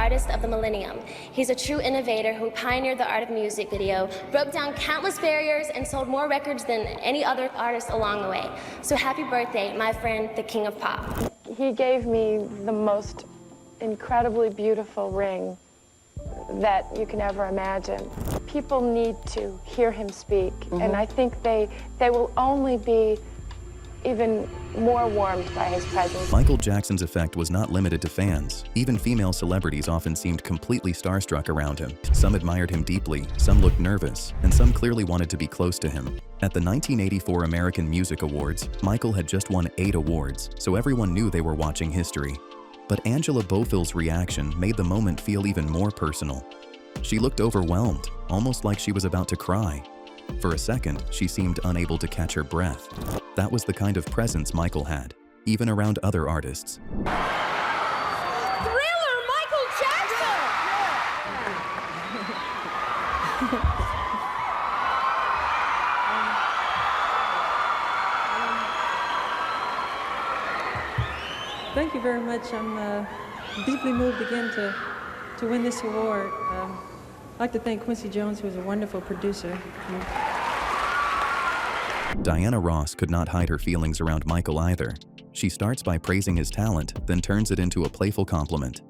artist of the millennium. He's a true innovator who pioneered the art of music video, broke down countless barriers, and sold more records than any other artist along the way. So happy birthday, my friend, the King of Pop. He gave me the most incredibly beautiful ring that you can ever imagine. People need to hear him speak, and I think they will only be even more warmed by his presence. Michael Jackson's effect was not limited to fans. Even female celebrities often seemed completely starstruck around him. Some admired him deeply, some looked nervous, and some clearly wanted to be close to him. At the 1984 American Music Awards, Michael had just won 8 awards, so everyone knew they were watching history. But Angela Bofill's reaction made the moment feel even more personal. She looked overwhelmed, almost like she was about to cry. For a second, she seemed unable to catch her breath. That was the kind of presence Michael had, even around other artists. Thriller, Michael Jackson! Thank you very much. I'm deeply moved again to win this award. I'd like to thank Quincy Jones, who was a wonderful producer. Diana Ross could not hide her feelings around Michael either. She starts by praising his talent, then turns it into a playful compliment.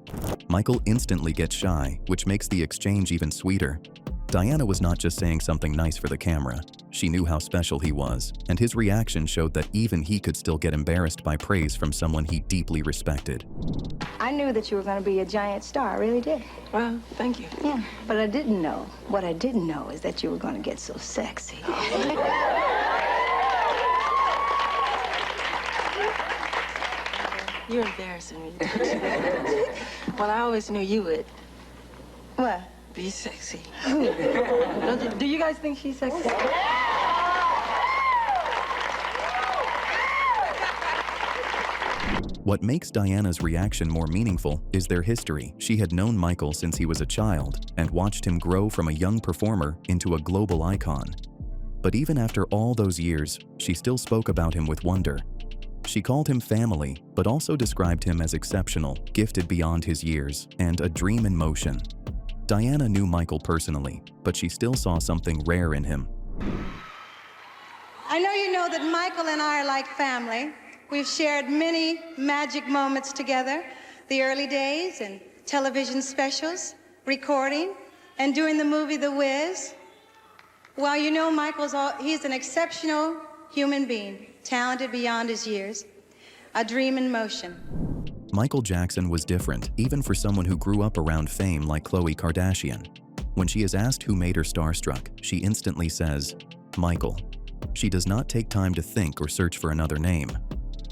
Michael instantly gets shy, which makes the exchange even sweeter. Diana was not just saying something nice for the camera. She knew how special he was, and his reaction showed that even he could still get embarrassed by praise from someone he deeply respected. I knew that you were going to be a giant star, I really did. Well, thank you. Yeah, but I didn't know. What I didn't know is that you were going to get so sexy. You're embarrassing me. Well, I always knew you would. What? Be sexy. Do you guys think she's sexy? What makes Diana's reaction more meaningful is their history. She had known Michael since he was a child and watched him grow from a young performer into a global icon. But even after all those years, she still spoke about him with wonder. She called him family, but also described him as exceptional, gifted beyond his years, and a dream in motion. Diana knew Michael personally, but she still saw something rare in him. I know you know that Michael and I are like family. We've shared many magic moments together, the early days and television specials, recording, and doing the movie The Wiz. Well, you know he's an exceptional human being, talented beyond his years, a dream in motion. Michael Jackson was different, even for someone who grew up around fame like Khloe Kardashian. When she is asked who made her starstruck, she instantly says, Michael. She does not take time to think or search for another name.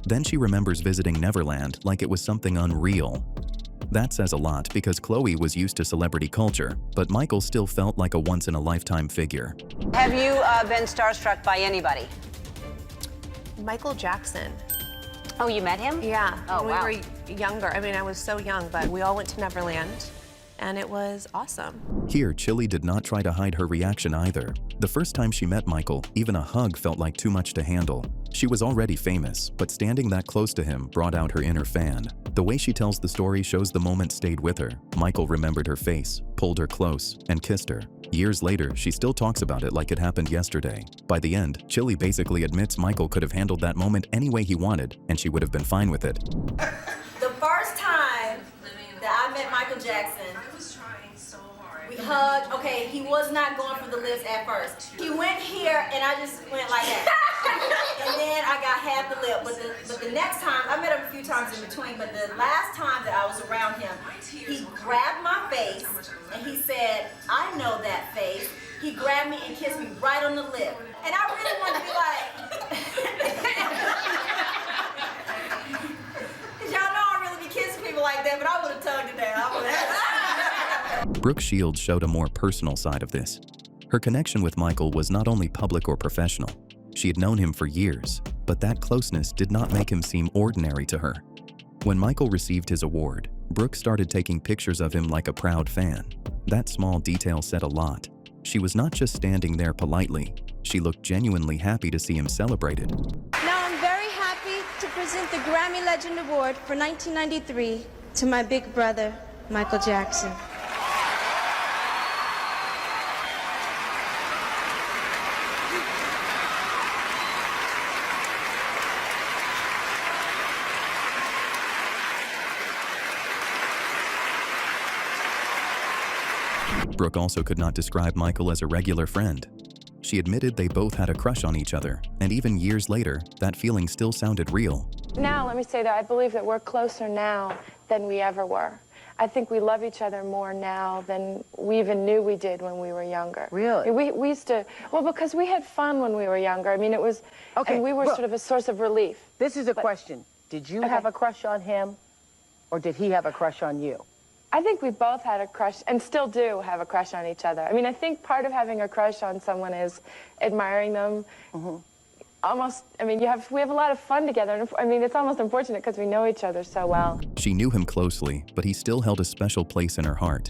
Then she remembers visiting Neverland like it was something unreal. That says a lot because Khloe was used to celebrity culture, but Michael still felt like a once-in-a-lifetime figure. Have you been starstruck by anybody? Michael Jackson. Oh, you met him? Yeah, Oh, when wow. we were younger. I mean, I was so young, but we all went to Neverland, and it was awesome. Here, Chili did not try to hide her reaction either. The first time she met Michael, even a hug felt like too much to handle. She was already famous, but standing that close to him brought out her inner fan. The way she tells the story shows the moment stayed with her. Michael remembered her face, pulled her close, and kissed her. Years later, she still talks about it like it happened yesterday. By the end, Chili basically admits Michael could have handled that moment any way he wanted, and she would have been fine with it. The first time that I met Michael Jackson, we hugged. Okay, he was not going for the lips at first. He went here, and I just went like that. And then I got half the lip. But the next time, I met him a few times in between, but the last time that I was around him, he grabbed my face, and he said, I know that face. He grabbed me and kissed me right on the lip. And I really wanted to be like, because y'all know I really be kissing people like that, but I would have tugged it down. Brooke Shields showed a more personal side of this. Her connection with Michael was not only public or professional. She had known him for years, but that closeness did not make him seem ordinary to her. When Michael received his award, Brooke started taking pictures of him like a proud fan. That small detail said a lot. She was not just standing there politely, she looked genuinely happy to see him celebrated. Now I'm very happy to present the Grammy Legend Award for 1993 to my big brother, Michael Jackson. Brooke also could not describe Michael as a regular friend. She admitted they both had a crush on each other, and even years later, that feeling still sounded real. Now, let me say that I believe that we're closer now than we ever were. I think we love each other more now than we even knew we did when we were younger. Really? We used to, well, because we had fun when we were younger. I mean, it was, okay, and we were sort of a source of relief. This is a question. Did you have a crush on him, or did he have a crush on you? I think we both had a crush, and still do have a crush on each other. I mean, I think part of having a crush on someone is admiring them. Almost, I mean, we have a lot of fun together, and I mean, it's almost unfortunate because we know each other so well. She knew him closely, but he still held a special place in her heart.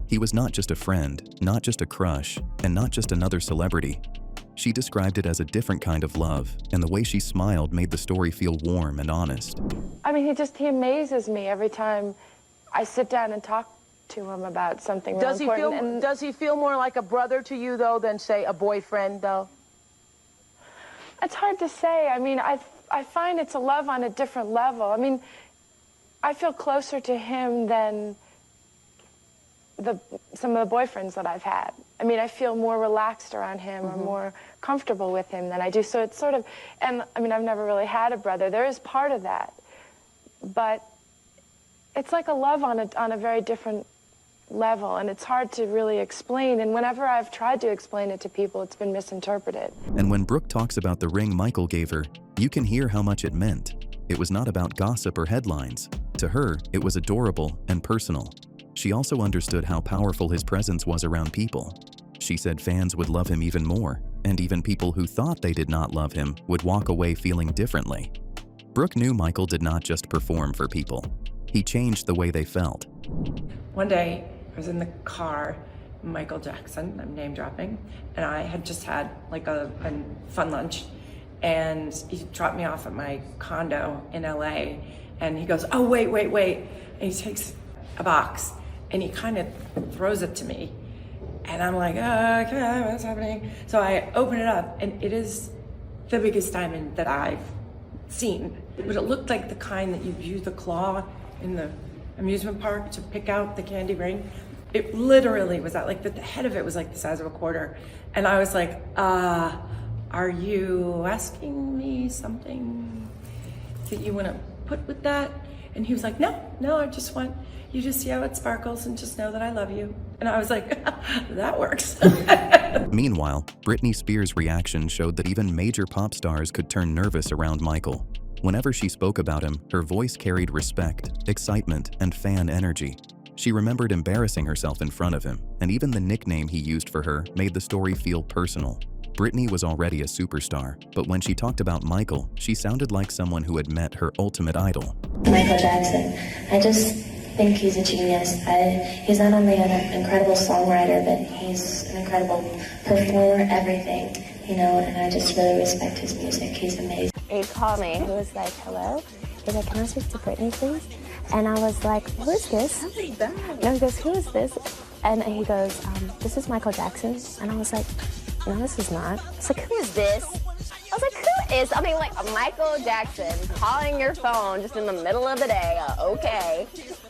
He was not just a friend, not just a crush, and not just another celebrity. She described it as a different kind of love, and the way she smiled made the story feel warm and honest. I mean, he amazes me every time I sit down and talk to him about something real important. Does he feel more like a brother to you, though, than, say, a boyfriend, though? It's hard to say. I mean, I find it's a love on a different level. I mean, I feel closer to him than some of the boyfriends that I've had. I mean, I feel more relaxed around him or more comfortable with him than I do. So it's sort of, and I mean, I've never really had a brother. There is part of that. But it's like a love on a very different level, and it's hard to really explain, and whenever I've tried to explain it to people, it's been misinterpreted. And when Brooke talks about the ring Michael gave her, you can hear how much it meant. It was not about gossip or headlines. To her, it was adorable and personal. She also understood how powerful his presence was around people. She said fans would love him even more, and even people who thought they did not love him would walk away feeling differently. Brooke knew Michael did not just perform for people. He changed the way they felt. One day, I was in the car, Michael Jackson, I'm name dropping, and I had just had like a fun lunch, and he dropped me off at my condo in LA, and he goes, oh, wait, and he takes a box, and he kind of throws it to me, and I'm like, oh, okay, what's happening? So I open it up, and it is the biggest diamond that I've seen, but it looked like the kind that you use the claw in the amusement park to pick out the candy ring. It literally was that, like the head of it was like the size of a quarter. And I was like, are you asking me something that you want to put with that? And he was like, no, I just want you to see how it sparkles and just know that I love you. And I was like, that works. Meanwhile, Britney Spears' reaction showed that even major pop stars could turn nervous around Michael. Whenever she spoke about him, her voice carried respect, excitement, and fan energy. She remembered embarrassing herself in front of him, and even the nickname he used for her made the story feel personal. Britney was already a superstar, but when she talked about Michael, she sounded like someone who had met her ultimate idol. Michael Jackson, I just think he's a genius. He's not only an incredible songwriter, but he's an incredible performer, everything, you know, and I just really respect his music. He's amazing. He called me. He was like, hello? He's like, can I speak to Britney, please? And I was like, who is this? And he goes, who is this? And he goes, this is Michael Jackson. And I was like, no, this is not. I was like, who is this? I was like, who is? I mean, like, Michael Jackson calling your phone just in the middle of the day. Okay.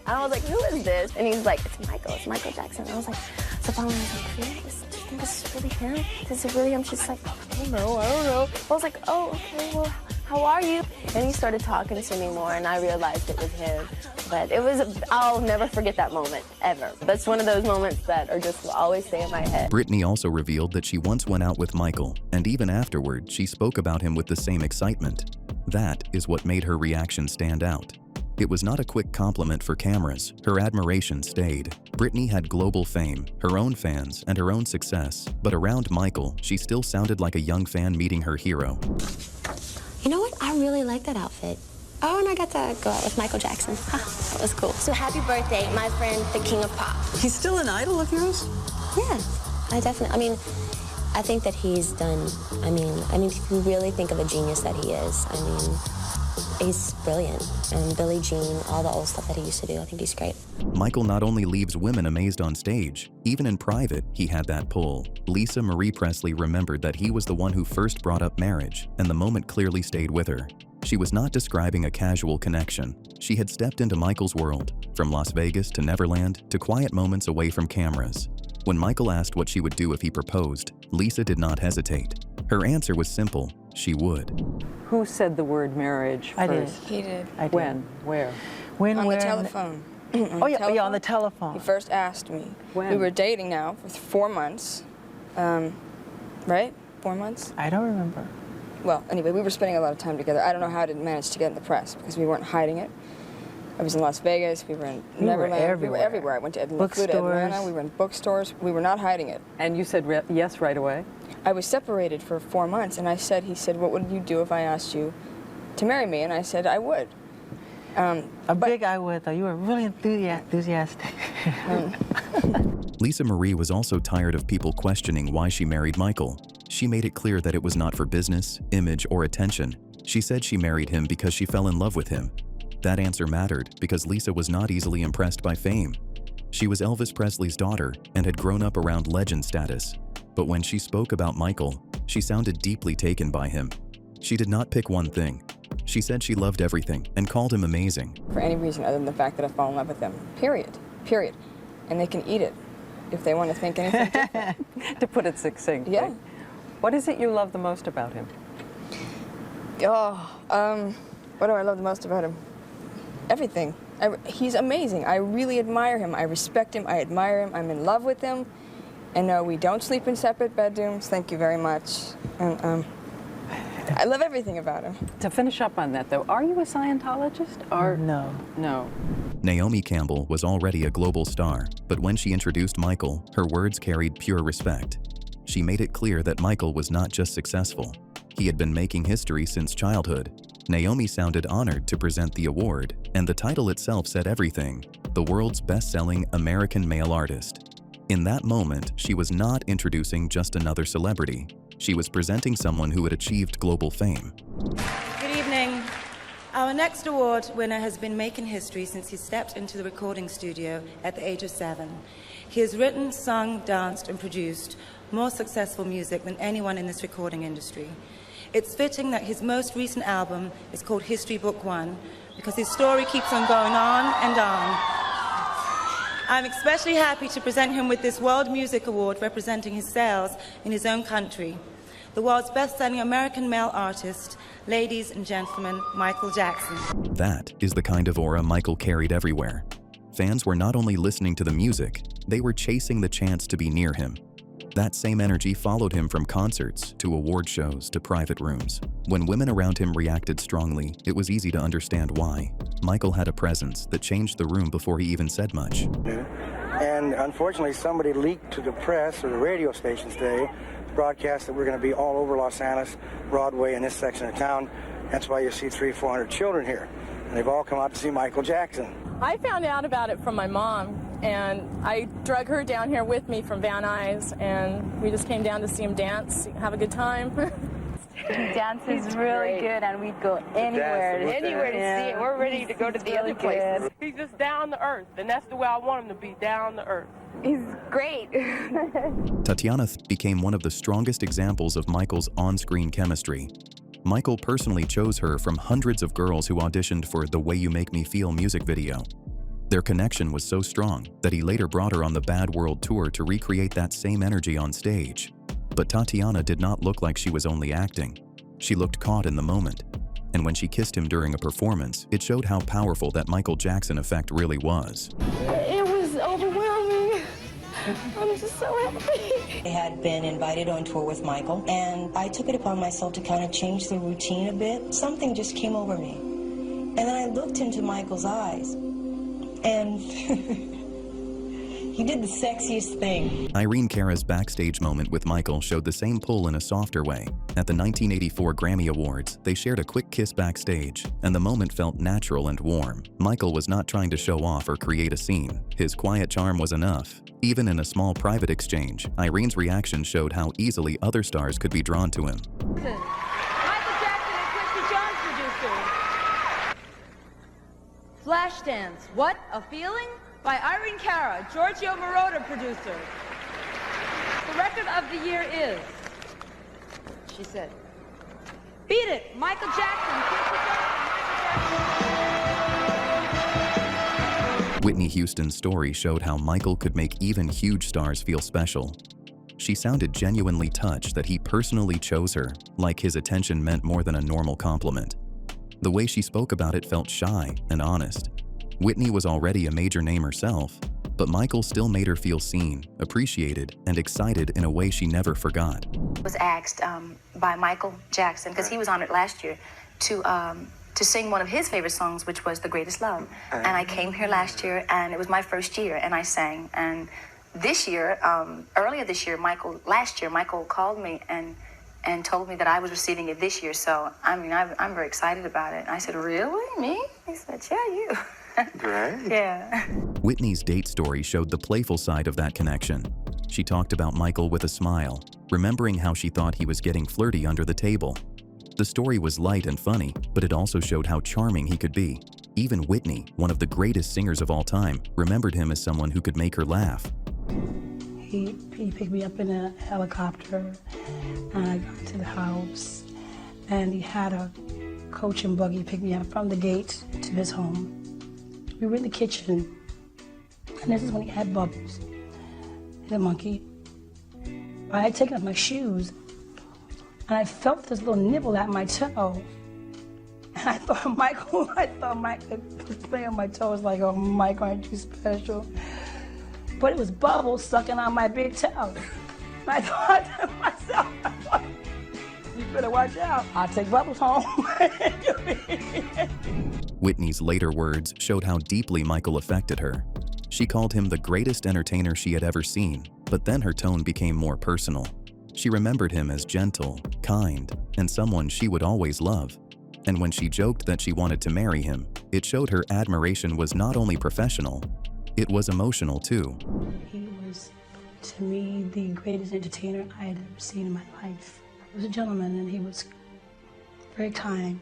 And I was like, who is this? And he's like, it's Michael Jackson. And I was like, so finally I was like, really? This is really him? This is really him? She's like, I don't know. I was like, oh, okay, well, how are you? And he started talking to me more, and I realized it was him. But I'll never forget that moment, ever. That's one of those moments that are just will always stay in my head. Britney also revealed that she once went out with Michael, and even afterward, she spoke about him with the same excitement. That is what made her reaction stand out. It was not a quick compliment for cameras. Her admiration stayed. Britney had global fame, her own fans, and her own success. But around Michael, she still sounded like a young fan meeting her hero. You know what? I really like that outfit. Oh, and I got to go out with Michael Jackson. That was cool. So happy birthday, my friend, the king of pop. He's still an idol of yours? Yeah, I think that he's done, if you really think of a genius that he is, He's brilliant. Billie Jean, all the old stuff that he used to do, I think he's great. Michael not only leaves women amazed on stage, even in private, he had that pull. Lisa Marie Presley remembered that he was the one who first brought up marriage, and the moment clearly stayed with her. She was not describing a casual connection. She had stepped into Michael's world, from Las Vegas to Neverland to quiet moments away from cameras. When Michael asked what she would do if he proposed, Lisa did not hesitate. Her answer was simple: she would. Who said the word marriage first? I did. He did. I did. When? Where? When? On the telephone. Yeah, on the telephone. He first asked me. When? We were dating now for 4 months. Right? 4 months? I don't remember. Well, anyway, we were spending a lot of time together. I don't know how I didn't manage to get in the press because we weren't hiding it. I was in Las Vegas. We were in Neverland. We were everywhere. I went to flew to Atlanta. We were in bookstores. We were not hiding it. And you said yes right away? I was separated for 4 months, and he said, what would you do if I asked you to marry me? And I said, I would. Big I would, though. You were really enthusiastic. Lisa Marie was also tired of people questioning why she married Michael. She made it clear that it was not for business, image, or attention. She said she married him because she fell in love with him. That answer mattered because Lisa was not easily impressed by fame. She was Elvis Presley's daughter and had grown up around legend status. But when she spoke about Michael, she sounded deeply taken by him. She did not pick one thing. She said she loved everything and called him amazing. For any reason other than the fact that I fall in love with them. Period. Period. And they can eat it if they want to think anything different. To put it succinctly. Yeah. What is it you love the most about him? What do I love the most about him? Everything. He's amazing. I really admire him. I respect him. I admire him. I'm in love with him. And no, we don't sleep in separate bedrooms. Thank you very much. And I love everything about him. To finish up on that, though, are you a Scientologist or no? No. Naomi Campbell was already a global star, but when she introduced Michael, her words carried pure respect. She made it clear that Michael was not just successful. He had been making history since childhood. Naomi sounded honored to present the award, and the title itself said everything: the world's best-selling American male artist. In that moment, she was not introducing just another celebrity. She was presenting someone who had achieved global fame. Good evening. Our next award winner has been making history since he stepped into the recording studio at the age of 7. He has written, sung, danced, and produced more successful music than anyone in this recording industry. It's fitting that his most recent album is called History Book 1 because his story keeps on going on and on. I'm especially happy to present him with this World Music Award representing his sales in his own country. The world's best-selling American male artist, ladies and gentlemen, Michael Jackson. That is the kind of aura Michael carried everywhere. Fans were not only listening to the music, they were chasing the chance to be near him. That same energy followed him from concerts to award shows to private rooms. When women around him reacted strongly, it was easy to understand why. Michael had a presence that changed the room before he even said much. And unfortunately, somebody leaked to the press or the radio stations today, broadcast that we're going to be all over Los Angeles, Broadway, in this section of town. That's why you see 300-400 children here. And they've all come out to see Michael Jackson. I found out about it from my mom, and I drug her down here with me from Van Nuys, and we just came down to see him dance, have a good time. He dances really good, and we'd go anywhere to see it. We're ready to go to the other places. He's just down to earth, and that's the way I want him to be, down to earth. He's great. Tatiana became one of the strongest examples of Michael's on-screen chemistry. Michael personally chose her from hundreds of girls who auditioned for the Way You Make Me Feel music video. Their connection was so strong that he later brought her on the Bad World Tour to recreate that same energy on stage. But Tatiana did not look like she was only acting. She looked caught in the moment. And when she kissed him during a performance, it showed how powerful that Michael Jackson effect really was. It was overwhelming. I'm just so happy. I had been invited on tour with Michael, and I took it upon myself to kind of change the routine a bit. Something just came over me. And then I looked into Michael's eyes, and he did the sexiest thing. Irene Cara's backstage moment with Michael showed the same pull in a softer way. At the 1984 Grammy Awards, they shared a quick kiss backstage, and the moment felt natural and warm. Michael was not trying to show off or create a scene. His quiet charm was enough. Even in a small private exchange, Irene's reaction showed how easily other stars could be drawn to him. Michael Jackson and Quincy Jones produced Flashdance, What a Feeling? By Irene Cara, Giorgio Moroder producer. The record of the year is, she said, Beat It, Michael Jackson. Whitney Houston's story showed how Michael could make even huge stars feel special. She sounded genuinely touched that he personally chose her, like his attention meant more than a normal compliment. The way she spoke about it felt shy and honest. Whitney was already a major name herself, but Michael still made her feel seen, appreciated, and excited in a way she never forgot. I was asked by Michael Jackson, because he was on it last year, to sing one of his favorite songs, which was The Greatest Love. And I came here last year, and it was my first year, and I sang. And this year, earlier this year, Michael called me and told me that I was receiving it this year. So, I mean, I'm very excited about it. And I said, really? Me? He said, yeah, you. Great. Yeah. Whitney's date story showed the playful side of that connection. She talked about Michael with a smile, remembering how she thought he was getting flirty under the table. The story was light and funny, but it also showed how charming he could be. Even Whitney, one of the greatest singers of all time, remembered him as someone who could make her laugh. He picked me up in a helicopter, and I got to the house, and he had a coach and buggy pick me up from the gate to his home. We were in the kitchen, and this is when he had Bubbles, the monkey. I had taken off my shoes, and I felt this little nibble at my toe. And I thought Michael was playing on my toes like, oh, Mike, aren't you special? But it was Bubbles sucking on my big toe. And I thought to myself, you better watch out. I'll take Bubbles home. Whitney's later words showed how deeply Michael affected her. She called him the greatest entertainer she had ever seen, but then her tone became more personal. She remembered him as gentle, kind, and someone she would always love. And when she joked that she wanted to marry him, it showed her admiration was not only professional, it was emotional too. He was, to me, the greatest entertainer I had ever seen in my life. He was a gentleman, and he was very kind.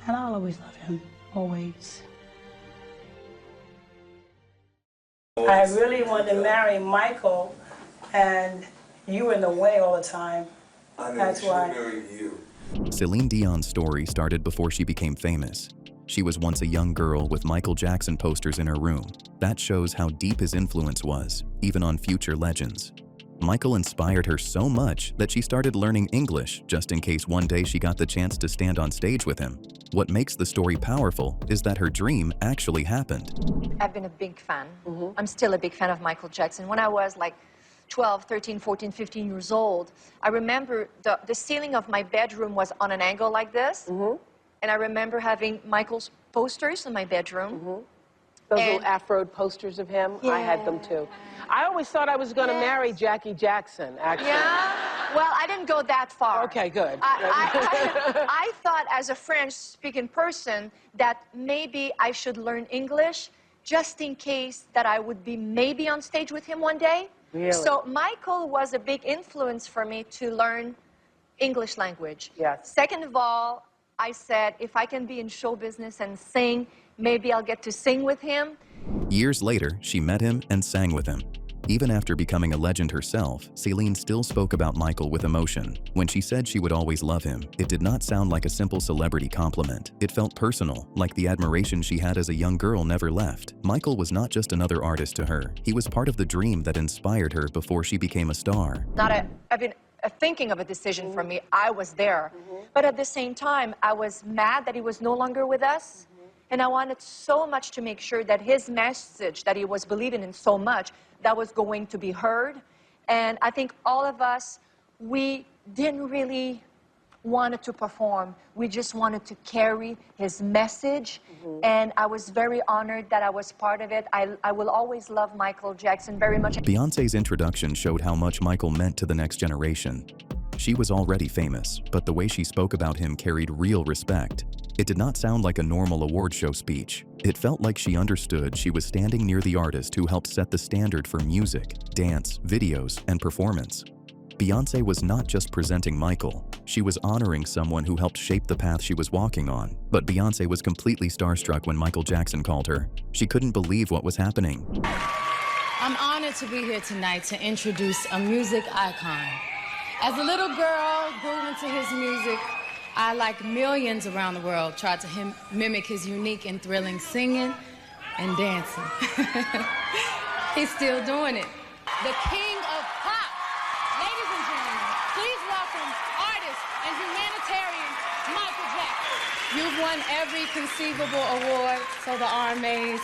And I'll always love him, always. I really wanted to marry Michael, and you were in the way all the time. That's why. Married you. Celine Dion's story started before she became famous. She was once a young girl with Michael Jackson posters in her room. That shows how deep his influence was, even on future legends. Michael inspired her so much that she started learning English just in case one day she got the chance to stand on stage with him. What makes the story powerful is that her dream actually happened. I've been a big fan. I'm still a big fan of Michael Jackson. When I was like 12, 13, 14, 15 years old, I remember the ceiling of my bedroom was on an angle like this. And I remember having Michael's posters in my bedroom. Those little Afro posters of him, I had them too. I always thought I was going to marry Jackie Jackson, actually. Yeah? Well, I didn't go that far. Okay, good. I thought as a French-speaking person that maybe I should learn English just in case that I would be maybe on stage with him one day. Really? So Michael was a big influence for me to learn English language. Yes. Second of all, I said, if I can be in show business and sing, maybe I'll get to sing with him. Years later, she met him and sang with him. Even after becoming a legend herself, Celine still spoke about Michael with emotion. When she said she would always love him, it did not sound like a simple celebrity compliment. It felt personal, like the admiration she had as a young girl never left. Michael was not just another artist to her. He was part of the dream that inspired her before she became a star. Thinking of a decision for me, I was there. But at the same time, I was mad that he was no longer with us. And I wanted so much to make sure that his message that he was believing in so much, that was going to be heard. And I think all of us, we didn't really want to perform. We just wanted to carry his message. And I was very honored that I was part of it. I will always love Michael Jackson very much. Beyonce's introduction showed how much Michael meant to the next generation. She was already famous, but the way she spoke about him carried real respect. It did not sound like a normal award show speech. It felt like she understood she was standing near the artist who helped set the standard for music, dance, videos, and performance. Beyonce was not just presenting Michael, she was honoring someone who helped shape the path she was walking on. But Beyonce was completely starstruck when Michael Jackson called her. She couldn't believe what was happening. I'm honored to be here tonight to introduce a music icon. As a little girl, grew into his music, I, like millions around the world, tried to mimic his unique and thrilling singing and dancing. He's still doing it. The king of pop. Ladies and gentlemen, please welcome artist and humanitarian Michael Jackson. You've won every conceivable award, so the RMAs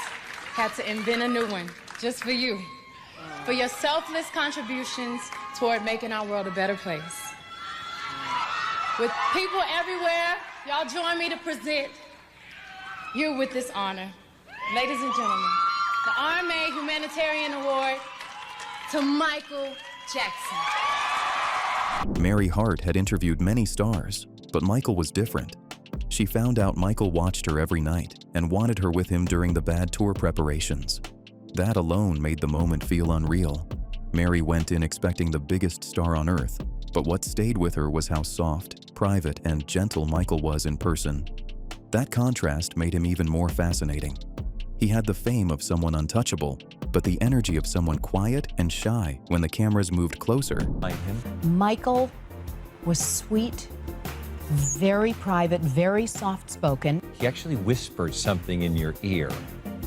had to invent a new one just for you, for your selfless contributions toward making our world a better place. With people everywhere, y'all join me to present you with this honor. Ladies and gentlemen, the RMA Humanitarian Award to Michael Jackson. Mary Hart had interviewed many stars, but Michael was different. She found out Michael watched her every night and wanted her with him during the bad tour preparations. That alone made the moment feel unreal. Mary went in expecting the biggest star on earth, but what stayed with her was how soft, private, and gentle Michael was in person. That contrast made him even more fascinating. He had the fame of someone untouchable, but the energy of someone quiet and shy when the cameras moved closer. Michael was sweet, very private, very soft-spoken. He actually whispered something in your ear.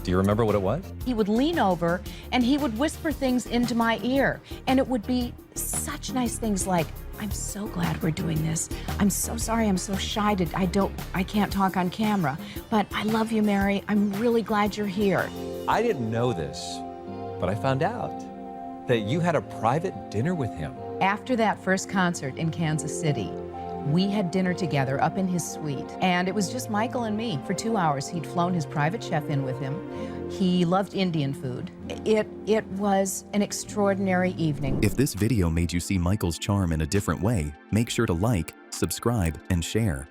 Do you remember what it was? He would lean over and he would whisper things into my ear, and it would be such nice things like, "I'm so glad we're doing this. I'm so sorry, I'm so shy I can't talk on camera, but I love you, Mary. I'm really glad you're here." I didn't know this, but I found out that you had a private dinner with him. After that first concert in Kansas City, we had dinner together up in his suite, and it was just Michael and me for 2 hours. He'd flown his private chef in with him. He loved Indian food. It was an extraordinary evening. If this video made you see Michael's charm in a different way, make sure to like, subscribe, and share.